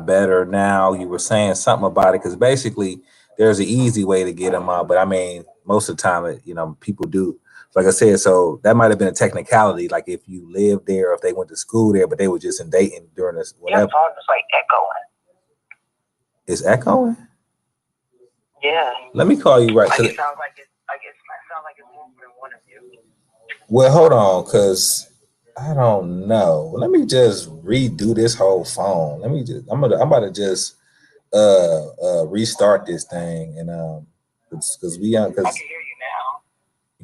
better now. You were saying something about it because basically there's an easy way to get them out, but I mean most of the time, people do. Like I said, so that might have been a technicality. Like if you lived there, or if they went to school there, but they were just in Dayton during this whatever. Your phone is like echoing. It's echoing. Yeah. Let me call you right. Like it sounds like it sounds like it's more than one of you. Well, hold on, cause I don't know. Let me just redo this whole phone. I'm about to just restart this thing and because we I can hear you now.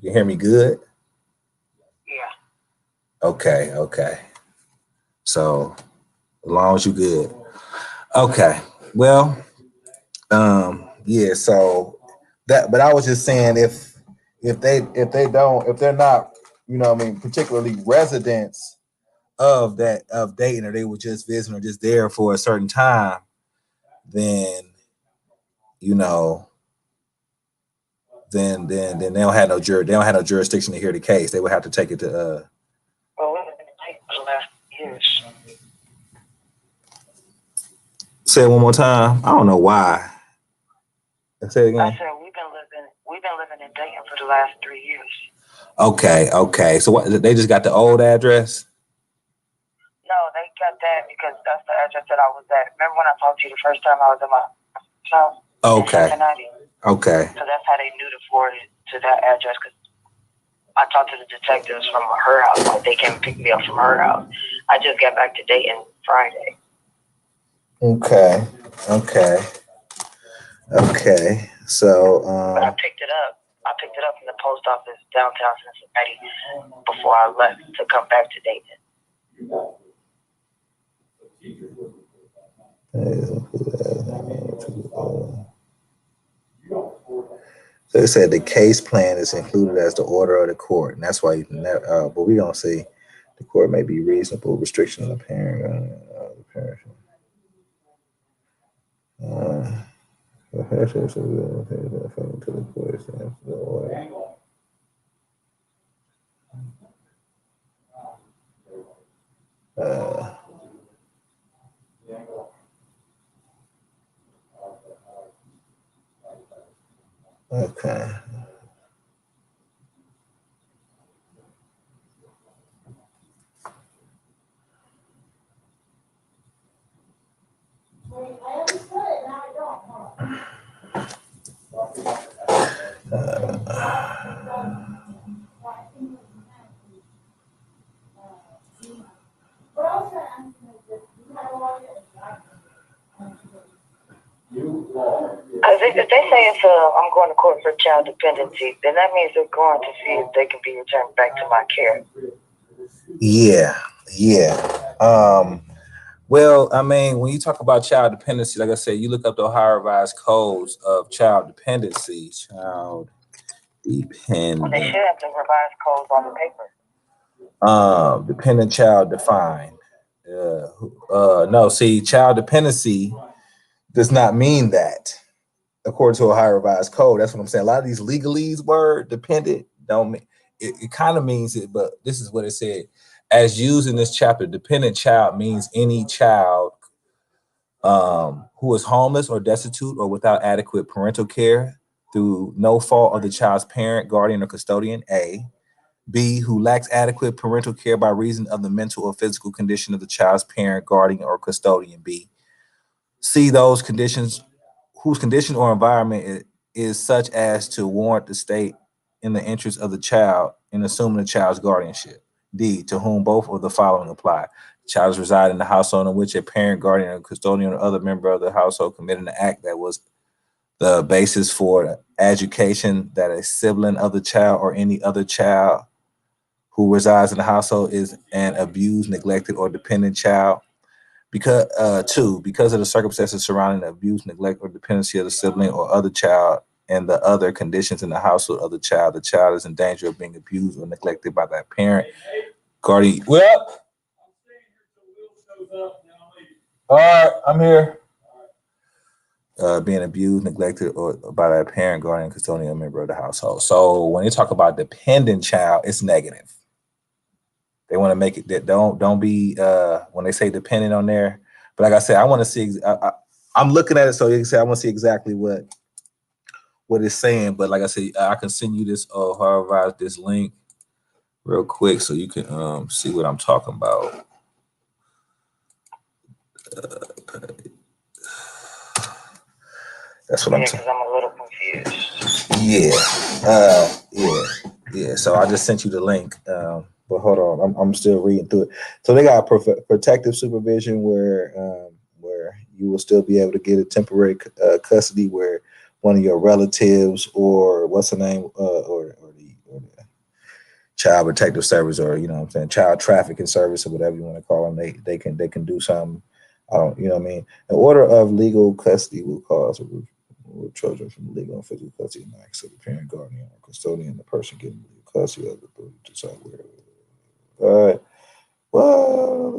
you can hear me good. Yeah. Okay. So as long as you good. Okay. Well, yeah. So that, but I was just saying if they're not, what I mean, particularly residents of Dayton, or they were just visiting or just there for a certain time, then you know, then they don't have no they don't have no jurisdiction to hear the case. They would have to take it to Well, we've been taking for the last years. Say it one more time. I don't know why. Say it again. I said we've been living in Dayton for the last 3 years. Okay. So what? They just got the old address? No, they got that because that's the address that I was at. Remember when I talked to you the first time I was at my house? Okay. Okay. So that's how they knew to forward it to that address, because I talked to the detectives from her house. Like they came and pick me up from her house. I just got back to Dayton Friday. Okay. So but I picked it up. I picked it up from the post office downtown Cincinnati before I left to come back to Dayton. So it said the case plan is included as the order of the court, and that's why you can never. But we don't see the court may be reasonable restriction on the parent. The parent. Okay. If they say I'm going to court for child dependency, then that means they're going to see if they can be returned back to my care. Yeah. Well, I mean, when you talk about child dependency, like I said, you look up the Ohio Revised Codes of child dependency. Child dependent. Well, they should have the revised codes on the paper. Dependent child defined. No, see, child dependency does not mean that, according to Ohio Revised Code. That's what I'm saying. A lot of these legalese word dependent don't mean it kind of means it, but this is what it said. As used in this chapter, dependent child means any child who is homeless or destitute or without adequate parental care through no fault of the child's parent, guardian, or custodian, A. B, who lacks adequate parental care by reason of the mental or physical condition of the child's parent, guardian, or custodian, B. C, those conditions whose condition or environment is such as to warrant the state in the interest of the child in assuming the child's guardianship. D, to whom both of the following apply. The child is reside in the household in which a parent, guardian, or custodian or other member of the household committed an act that was the basis for education that a sibling of the child or any other child who resides in the household is an abused, neglected, or dependent child. Because because of the circumstances surrounding the abuse, neglect, or dependency of the sibling or other child and the other conditions in the household of the child is in danger of being abused or neglected by that parent, guardian. Well, all right, I'm here. Being abused, neglected, or by that parent, guardian, custodian, member of the household. So when you talk about dependent child, it's negative. They want to make it that don't be when they say dependent on there, But like I said, I want to see. I'm looking at it, so you can say I want to see exactly what it's saying. But like I said, I can send you this however this link real quick so you can see what I'm talking about. That's what I'm saying. Because I'm a little confused. Yeah. So I just sent you the link. But hold on, I'm still reading through it. So they got protective supervision where you will still be able to get a temporary custody where one of your relatives or what's the name or the child protective service, or you know what I'm saying, child trafficking service, or whatever you want to call them. They can do something. I don't, you know what I mean. An order of legal custody will cause with children from legal and physical custody and access to the parent, guardian, or custodian, the person getting legal custody of the decide where. All right. Well,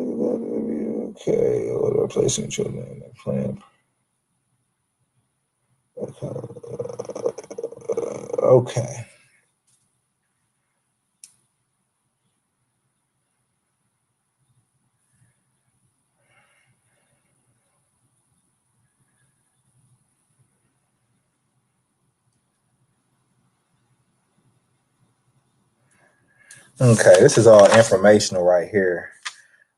okay. Order of placing children in that plan. Okay. Okay, this is all informational right here.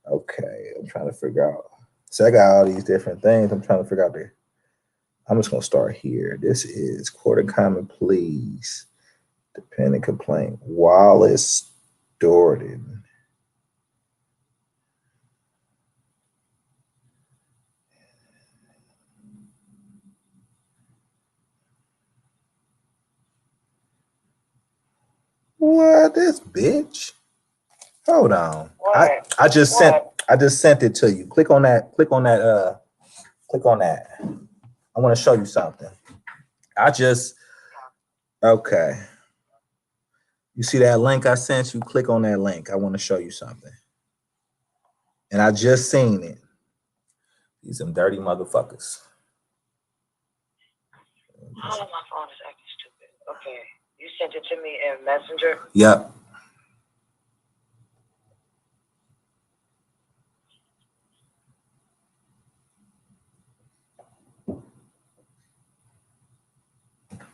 Okay, I'm trying to figure out. So I got all these different things. I'm trying to figure out the. I'm just gonna start here. This is Court of Common Pleas, dependent complaint. Wallace Jordan. What, this bitch? Hold on. I just sent it to you. Click on that. Click on that. I want to show you something. Okay. You see that link I sent you? Click on that link. I want to show you something. And I just seen it. These some dirty motherfuckers. Oh, my phone is acting stupid. Okay. You sent it to me in Messenger? Yep.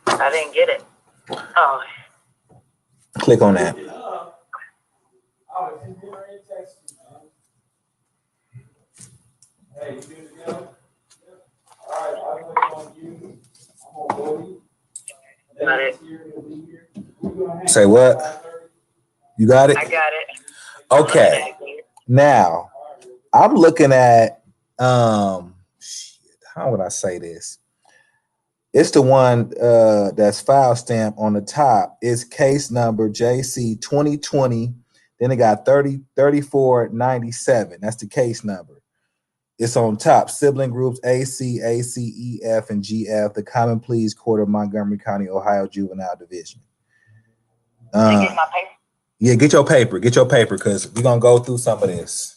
I didn't get it. Oh. Click on that. Hey, you do it again? All right, I'll click on you. I'm gonna go you. Got it. Say what? You got it? I got it. Okay. Now, I'm looking at how would I say this? It's the one that's file stamp on the top. It's case number JC 2020. Then it got 3497. That's the case number. It's on top. Sibling groups AC, ACEF, and GF, the Common Pleas Court of Montgomery County, Ohio Juvenile Division. Get my paper? Yeah, get your paper, because we're gonna go through some of this.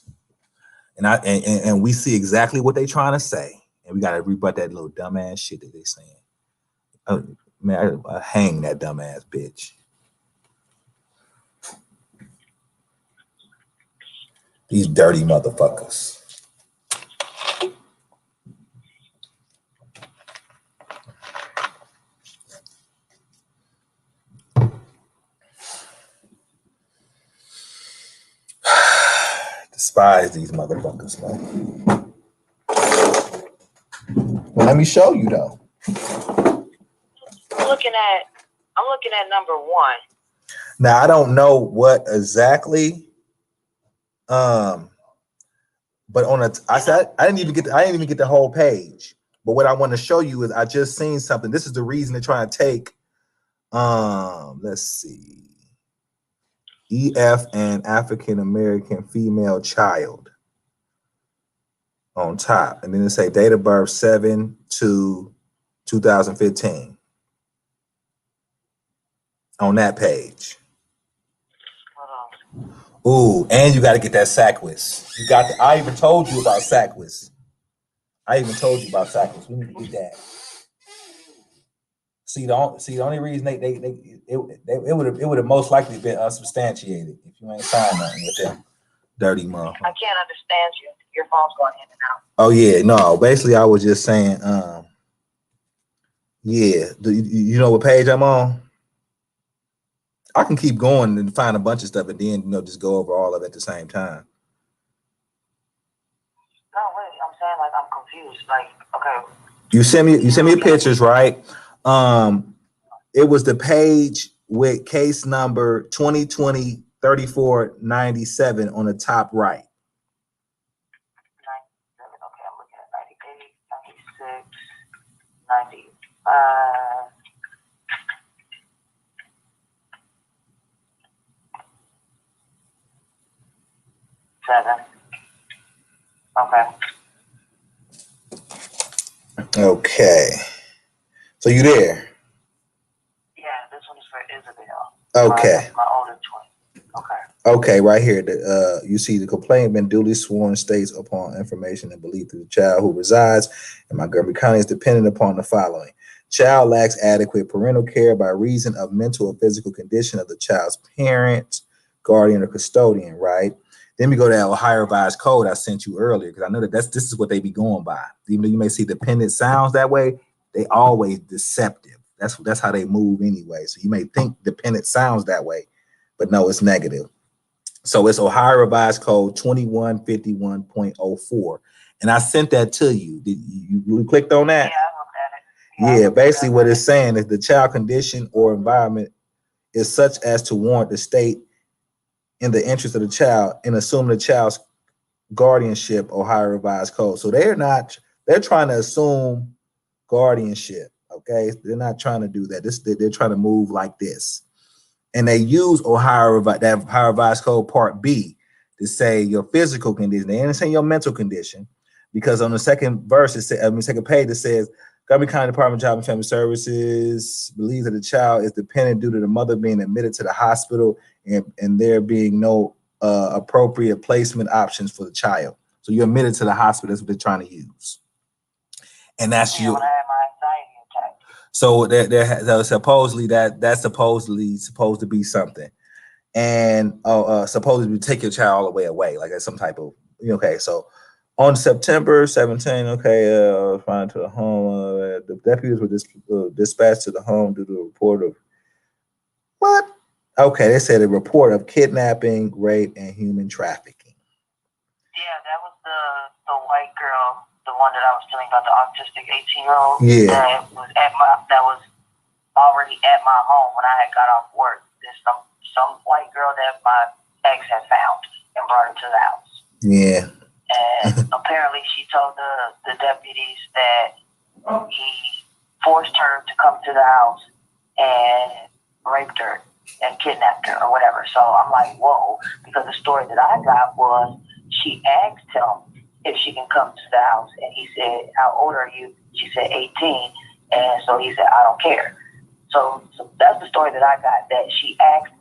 And we see exactly what they trying to say. And we gotta rebut that little dumbass shit that they saying. Oh, man, I hang that dumbass bitch. These dirty motherfuckers. Despise these motherfuckers, man. Well, let me show you though. I'm looking at number 1. Now I don't know what exactly, but on I didn't even get the whole page. But what I want to show you is I just seen something. This is the reason they're trying to take. Let's see. EF and African American female child on top, and then it say date of birth 7/2/2015 on that page. Ooh, and you got to get that SACWIS. I even told you about SACWIS. We need to get that. See, the only reason it would have most likely been unsubstantiated if you ain't signed nothing with them. Dirty motherfucker. I can't understand you. Your phone's going in and out. Oh yeah, no. Basically, I was just saying, yeah. Do you know what page I'm on? I can keep going and find a bunch of stuff, and then just go over all of it at the same time. No, wait. I'm saying like I'm confused. Like, okay. You send me pictures, right? It was the page with case number 2020-3497 on the top right. 97. Okay, I'm looking at 98, 96, 95. Okay. So you there? Yeah, this one is for Isabel. Okay. My older twin. Okay. Okay, right here. You see the complaint been duly sworn states upon information and belief that the child who resides in Montgomery County is dependent upon the following. Child lacks adequate parental care by reason of mental or physical condition of the child's parent, guardian, or custodian, right? Then we go to that Ohio Revised Code I sent you earlier, because I know that this is what they be going by. Even though you may see dependent sounds that way, they always deceptive. That's how they move anyway. So you may think dependent sounds that way, but no, it's negative. So it's Ohio Revised Code 2151.04. And I sent that to you. Did you clicked on that? Yeah, I looked at it. Yeah, basically what it's saying is the child condition or environment is such as to warrant the state in the interest of the child in assuming the child's guardianship, Ohio Revised Code. So they're trying to assume guardianship. Okay. They're not trying to do that. They're trying to move like this. And they use Ohio Revised Code Part B to say your physical condition. They ain't saying your mental condition, because on the second verse, second page, it says Montgomery County Department of Job and Family Services believes that the child is dependent due to the mother being admitted to the hospital and there being no appropriate placement options for the child. So you're admitted to the hospital. That's what they're trying to use. And that's when I had my anxiety attack. So supposedly that's supposed to be something, and supposedly take your child all the way away, like that's some type of okay. So on September 17, find to the home. The deputies were dispatched to the home due to a report of what? Okay, they said a report of kidnapping, rape, and human trafficking. Yeah, that was the white girl, the one that I was telling about, the autistic 18-year-old. Yeah. That was already at my home when I had got off work. There's some white girl that my ex had found and brought her to the house. Yeah. And apparently she told the deputies that he forced her to come to the house and raped her and kidnapped her or whatever. So I'm like, whoa, because the story that I got was she asked him if she can come to the house, and he said, how old are you? She said 18, and so he said, I don't care. So that's the story that I got, that she asked.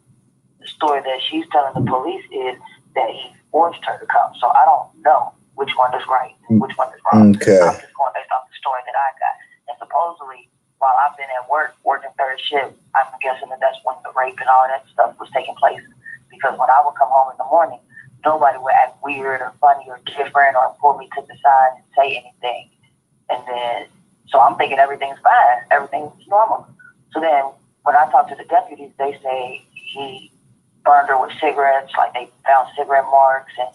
The story that she's telling the police is that he forced her to come. So I don't know which one is right and which one is wrong. Okay. I'm just going based off the story that I got. And supposedly, while I've been at work, working third shift, I'm guessing that that's when the rape and all that stuff was taking place. Because when I would come home in the morning, nobody would act weird or funny or different or pull me to the side and say anything. And then, so I'm thinking everything's fine. Everything's normal. So then when I talk to the deputies, they say he burned her with cigarettes, like they found cigarette marks, and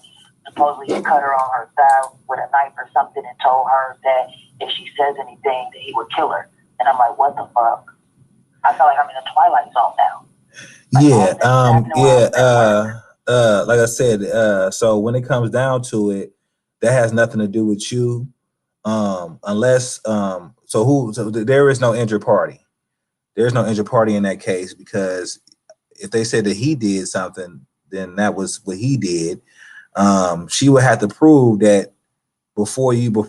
supposedly he cut her on her thigh with a knife or something and told her that if she says anything, that he would kill her. And I'm like, what the fuck? I feel like I'm in the Twilight Zone now. Like I said, so when it comes down to it, that has nothing to do with you, unless so there is no injured party. There's no injured party in that case, because if they said that he did something, then that was what he did. She would have to prove that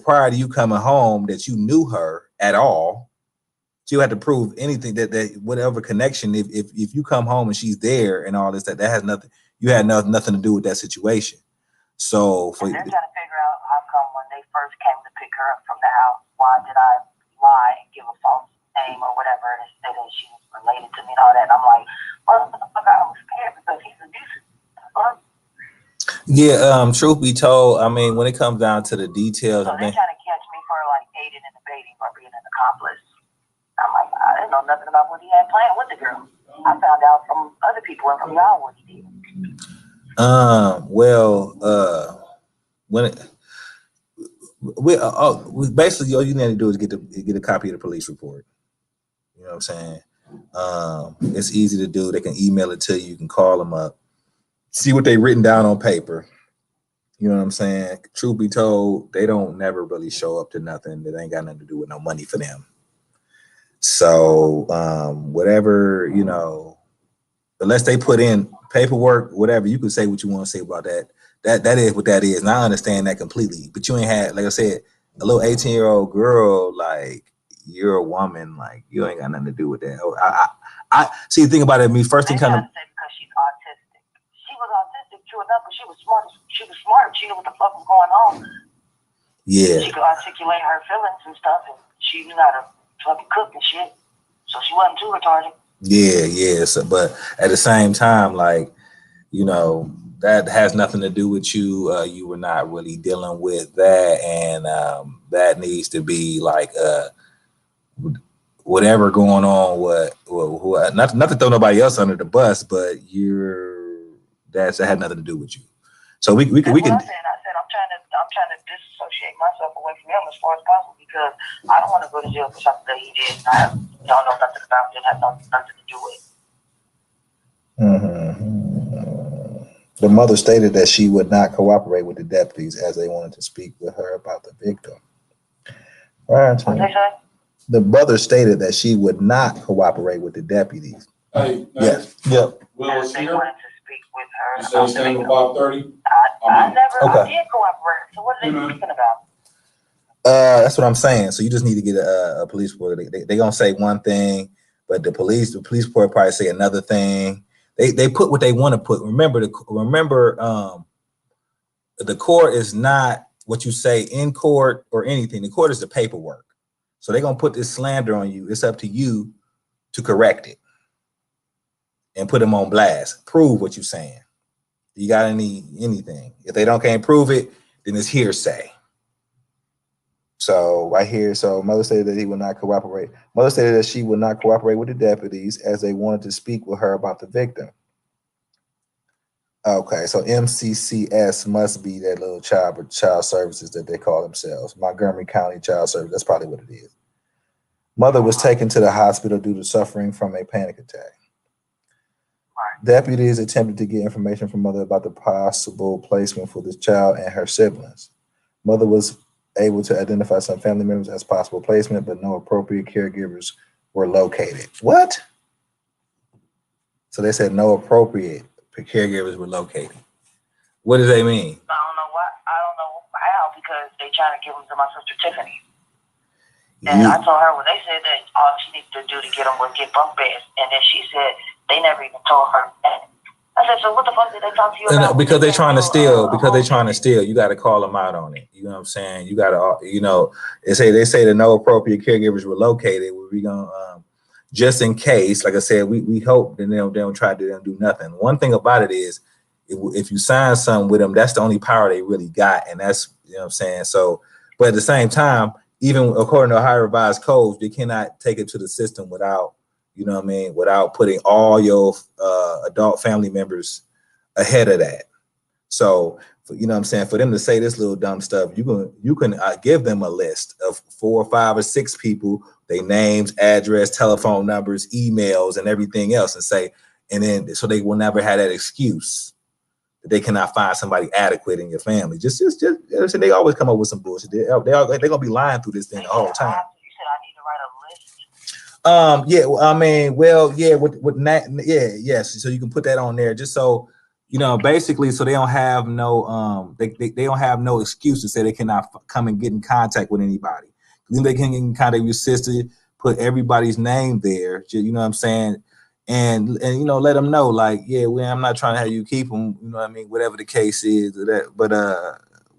prior to you coming home, that you knew her at all. She would have to prove anything that whatever connection, if you come home and she's there and all this, that has nothing, you had nothing to do with that situation. So they're trying to figure out how come when they first came to pick her up from the house, why did I lie and give a false name or whatever and say that she was related to me and all that. And I'm like, well, I was scared because he's abusive. Yeah, truth be told, I mean, when it comes down to the details, So I they're think, trying to catch me for like aiding and abetting or being an accomplice. I'm like, I didn't know nothing about what he had planned with the girl. I found out from other people and from y'all what he did. when it, we basically all you need to do is get a copy of the police report. You know what I'm saying? It's easy to do. They can email it to you. You can call them up, see what they written down on paper. You know what I'm saying? Truth be told, they don't never really show up to nothing that ain't got nothing to do with no money for them. So whatever, you know, unless they put in paperwork, whatever, you can say what you want to say about that. That is what that is. And I understand that completely. But you ain't had, like I said, a little 18-year-old girl, like you're a woman, like you ain't got nothing to do with that. I see the thing about it, me first thing They kind of gotta say because she's autistic. She was autistic, true enough, but she was smart. She was smart. She knew what the fuck was going on. yeah. She could articulate her feelings and stuff, and she knew how to fucking cook and shit. So she wasn't too retarded. Yeah. So, but at the same time, like, you know, that has nothing to do with you. You were not really dealing with that, and that needs to be like whatever going on. Not to throw nobody else under the bus, but that had nothing to do with you. So we can. I said I'm trying to disassociate myself away from him as far as possible because I don't want to go to jail for something that he did. I don't know nothing about it. Have nothing to do with. Mm-hmm. The mother stated that she would not cooperate with the deputies as they wanted to speak with her about the victim. Right. What they say? The mother stated that she would not cooperate with the deputies. Hey, Yes. Yep. Will is They here. wanted to speak with her. You say stand at 5:30. I Okay. did cooperate. So what are they speaking about? That's what I'm saying. So you just need to get a police report. They gonna say one thing, but the police report probably say another thing. They put what they want to put. Remember, the court is not what you say in court or anything. The court is the paperwork. So they're gonna put this slander on you. It's up to you to correct it and put them on blast. Prove what you're saying. You got anything? If they can't prove it, then it's hearsay. So right here, so mother stated that he would not cooperate. Mother stated that she would not cooperate with the deputies as they wanted to speak with her about the victim. Okay, so MCCS must be that little child services that they call themselves. Montgomery County Child Service. That's probably what it is. Mother was taken to the hospital due to suffering from a panic attack. Deputies attempted to get information from mother about the possible placement for this child and her siblings. Mother was able to identify some family members as possible placement, but no appropriate caregivers were located. What? So they said no appropriate caregivers were located. What does that mean? I don't know why. I don't know how because they trying to give them to my sister Tiffany. And I told her when they said that all she needed to do to get them was get bunk beds, and then she said they never even told her that. I said, so what the fuck did they talk to you about? Because they're trying to steal. Because they're trying to steal. You got to call them out on it. You know what I'm saying? You got to, you know, they say that no appropriate caregivers were located. We're gonna just in case. Like I said, we hope that they don't try to do nothing. One thing about it is, if you sign something with them, that's the only power they really got, and that's, you know what I'm saying. So, but at the same time, even according to Ohio Revised Codes, they cannot take it to the system without, you know what I mean, without putting all your adult family members ahead of that. So, you know what I'm saying, for them to say this little dumb stuff, you can give them a list of 4 or 5 or 6 people, their names, address, telephone numbers, emails, and everything else, and say, and then so they will never have that excuse that they cannot find somebody adequate in your family. Just they always come up with some bullshit. They're gonna be lying through this thing the whole time. You said I need to write a list. Yeah, I mean, well, yeah, with that, yeah, yes. So you can put that on there, just so you know, basically, so they don't have no they don't have no excuse to say they cannot come and get in contact with anybody. Then they can get in contact with your sister, put everybody's name there. You know what I'm saying? And you know, let them know, like, yeah, I'm not trying to have you keep them. You know what I mean? Whatever the case is, but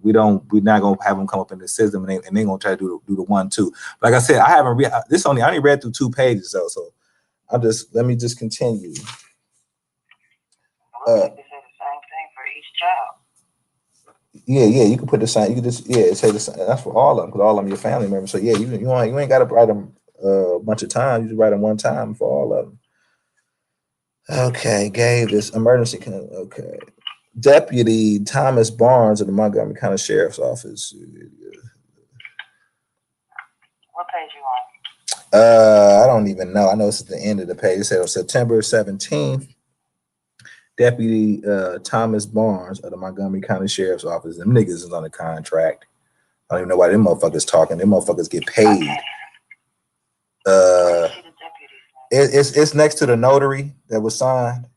we're not gonna have them come up in the system, and they gonna try to do the 1-2. Like I said, I only read through 2 pages though, so let me just continue. They say the same thing for each child. Yeah, you can put the sign. You can just say the sign. That's for all of them because all of them your family members. So yeah, you ain't got to write them a bunch of times. You just write them one time for all of them. Okay, gave this emergency. Okay, Deputy Thomas Barnes of the Montgomery County Sheriff's Office. What page you on? I don't even know. I know it's at the end of the page. It said on September 17th, Deputy Thomas Barnes of the Montgomery County Sheriff's Office. Them niggas is on a contract. I don't even know why them motherfuckers talking. Them motherfuckers get paid. It's next to the notary that was signed.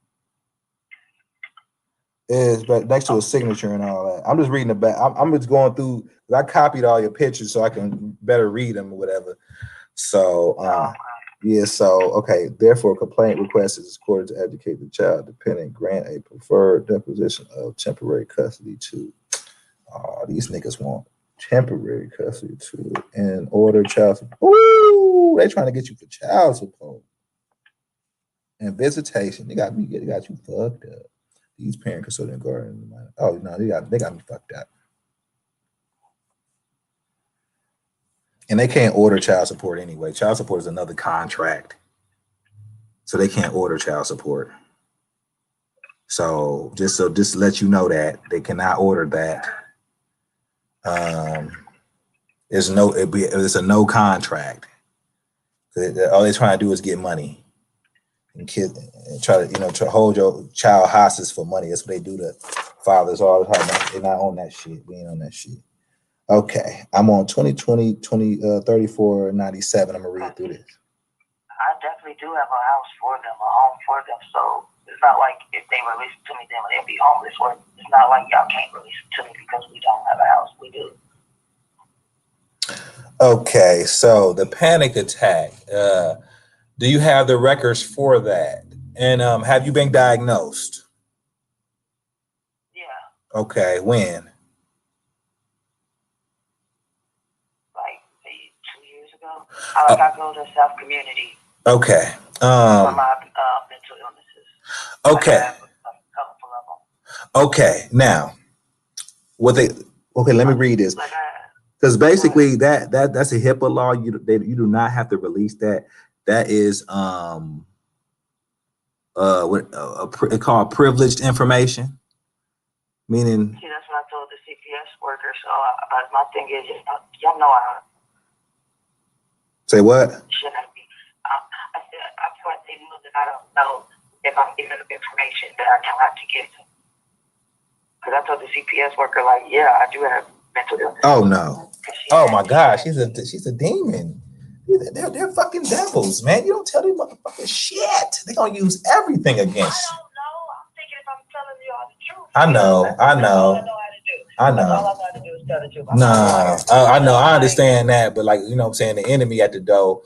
It's next to a signature and all that. I'm just reading the back. I'm just going through. I copied all your pictures so I can better read them or whatever. So yeah. So okay. Therefore, complaint request is court to educate the child, dependent grant a preferred deposition of temporary custody to. These niggas want temporary custody to and order child support. Ooh, they trying to get you for child support and visitation. They got you fucked up. These parent custodian guardian. Oh no, they got me fucked up. And they can't order child support anyway. Child support is another contract, so they can't order child support. So just to let you know that they cannot order that. It's a no contract. All they're trying to do is get money and try to hold your child hostage for money. That's what they do to fathers all the time. They're not on that shit. We ain't on that shit. Okay, I'm on 3497. I'm gonna read through this. I definitely do have a house for them, a home for them. So it's not like if they release it to me, then they'll be homeless. Or it's not like y'all can't release it to me because we don't have a house. We do. Okay, so the panic attack. Do you have the records for that? And have you been diagnosed? Yeah. Okay, when? Like 2 years ago. I go to South Community. Okay. For my mental illnesses. Okay. I have a couple of them. Okay. Now, let me read this. Because basically that's a HIPAA law. You do not have to release that. That is it's called privileged information. Meaning. See, that's what I told the CPS worker. So my thing is, y'all know I. Say what? Shouldn't be. I said I feel like they know that I don't know if I'm giving them information that I don't have to give them. Because I told the CPS worker, like, yeah, I do have mental illness. Oh no. Oh my gosh, she's a demon. They're fucking devils, man. You don't tell them motherfucking shit. They're gonna use everything against you. I don't know. I'm thinking if I'm telling you all the truth. I know. That's all I know how to do. I know. That's all I know how to do is tell the truth. I know. I understand that, but like, you know what I'm saying, the enemy at the door,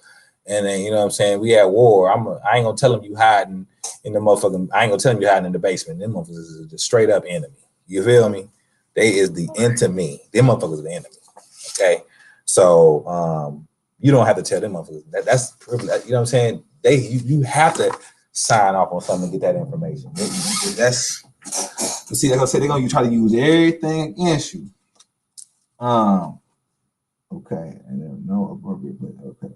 and then, you know what I'm saying, we at war. I ain't gonna tell them you hiding in the motherfucking. I ain't gonna tell them you hiding in the basement. Them motherfuckers is the straight up enemy. You feel me? They is the enemy. Them motherfuckers are the enemy. Okay, so you don't have to tell them motherfuckers. That's privilege. You know what I'm saying? You have to sign off on something to get that information. That's. See, like I said, they're gonna try to use everything against you. Okay, and then no appropriate. Okay,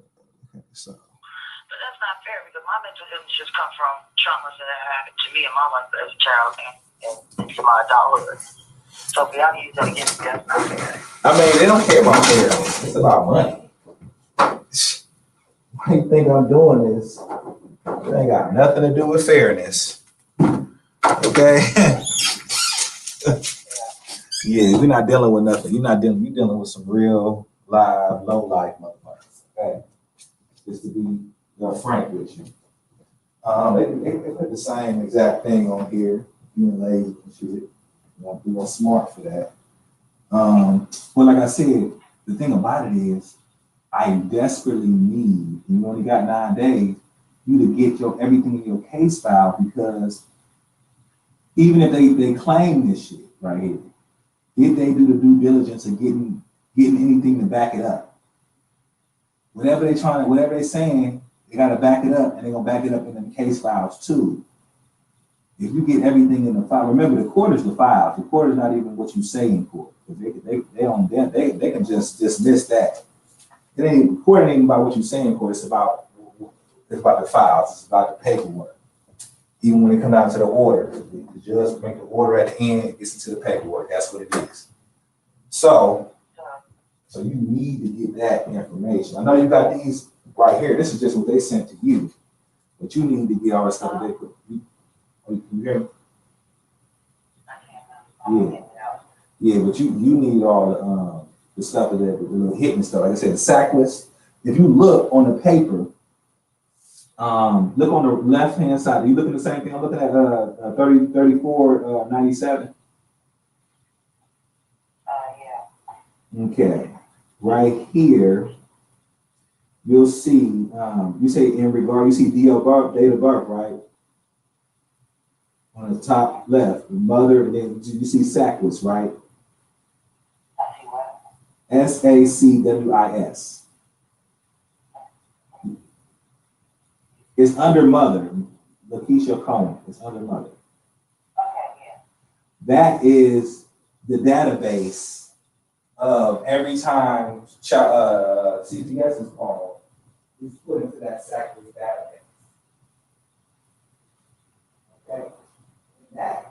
so. But that's not fair because my mental illness just come from traumas that happened to me in my life as a child and to my adulthood. So if y'all use that against me, that's not fair. I mean, they don't care about fairness. It's about money. Why do you think I'm doing this? It ain't got nothing to do with fairness. Okay. Yeah, we're not dealing with nothing. You're dealing with some real live, low life motherfuckers. Okay. Just to be frank with you. They put the same exact thing on here, being lazy and shit. You know, smart for that. Well, like I said, the thing about it is, I desperately need, you only got 9 days, you to get everything in your case file, because even if they claim this shit right here, did they do the due diligence of getting anything to back it up? Whatever they're saying, they gotta back it up, and they're gonna back it up in the case files too. If you get everything in the file, remember the court is the file. The court is not even what you say in court. They can just dismiss that. It ain't court ain't even about what you say in court. It's about the files. It's about the paperwork. Even when it comes down to the order, the judge make the order at the end, it gets into the paperwork. That's what it is. So you need to get that information. I know you got these right here. This is just what they sent to you, but you need to get all the stuff that they put. You hear me? Yeah. Yeah, but you need all the stuff that the little hidden stuff. Like I said, the sack list. If you look on the paper, look on the left hand side. Are you looking at the same thing? I'm looking at 3497. Yeah. Okay. Right here, you'll see, you say in regard, you see date of birth, right? On the top left, mother, and then you see Sackwis, right? I see what? SACWIS. It's under mother. Lakeisha Cohen. It's under mother. Okay, yeah. That is the database of every time CPS is called. It's put into that Sackwis database. Okay. That.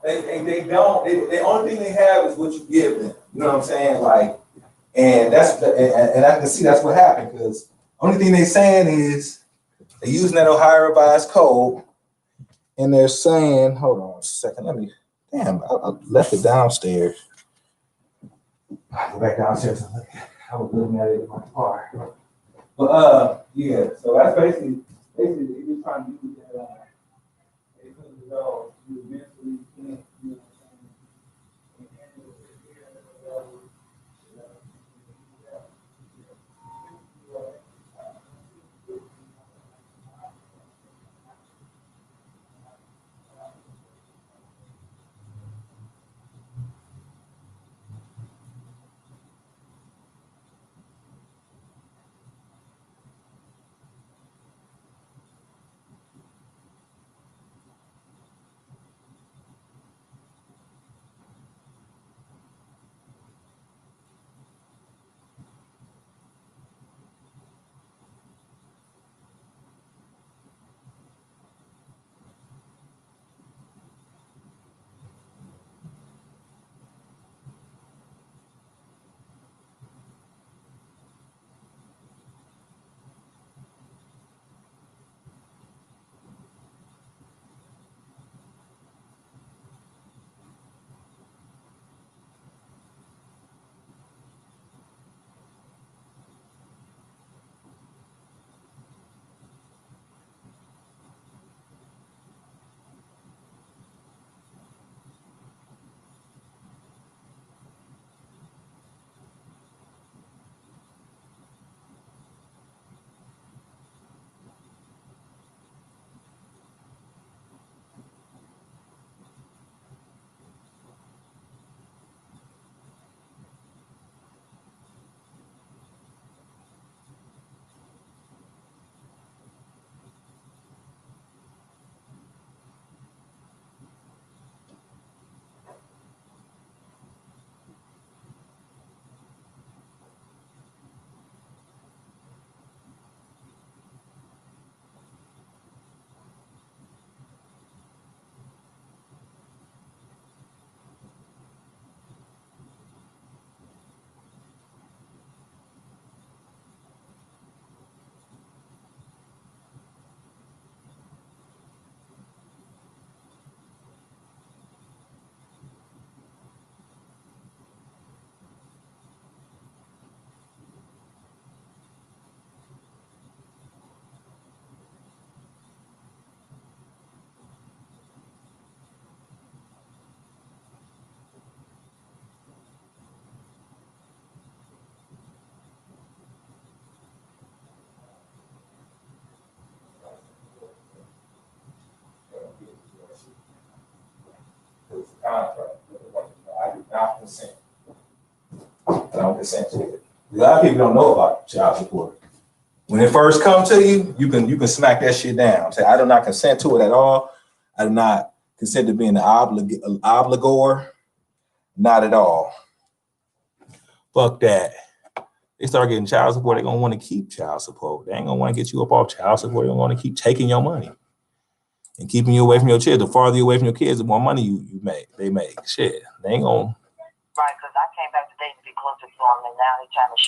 They don't. The only thing they have is what you give them. You know what I'm saying? Like, and and I can see that's what happened because only thing they saying is they're using that Ohio Revised Code, and they're saying, hold on a second, I left it downstairs. I go back downstairs and look. I was looking at it in my car. But yeah, so that's basically they just trying to use that because you eventually can't, you know it's a contract. I do not consent. I don't consent to it. A lot of people don't know about child support. When it first comes to you, you can smack that shit down. Say, I do not consent to it at all. I do not consent to being an obligor. Not at all. Fuck that. They start getting child support, they're gonna want to keep child support. They ain't gonna want to get you up off child support. They're gonna want to keep taking your money and keeping you away from your kids. The farther you away from your kids, the more money they make. Shit. They ain't gonna. Right, because I came back today to be closer to them, and now they're trying to shift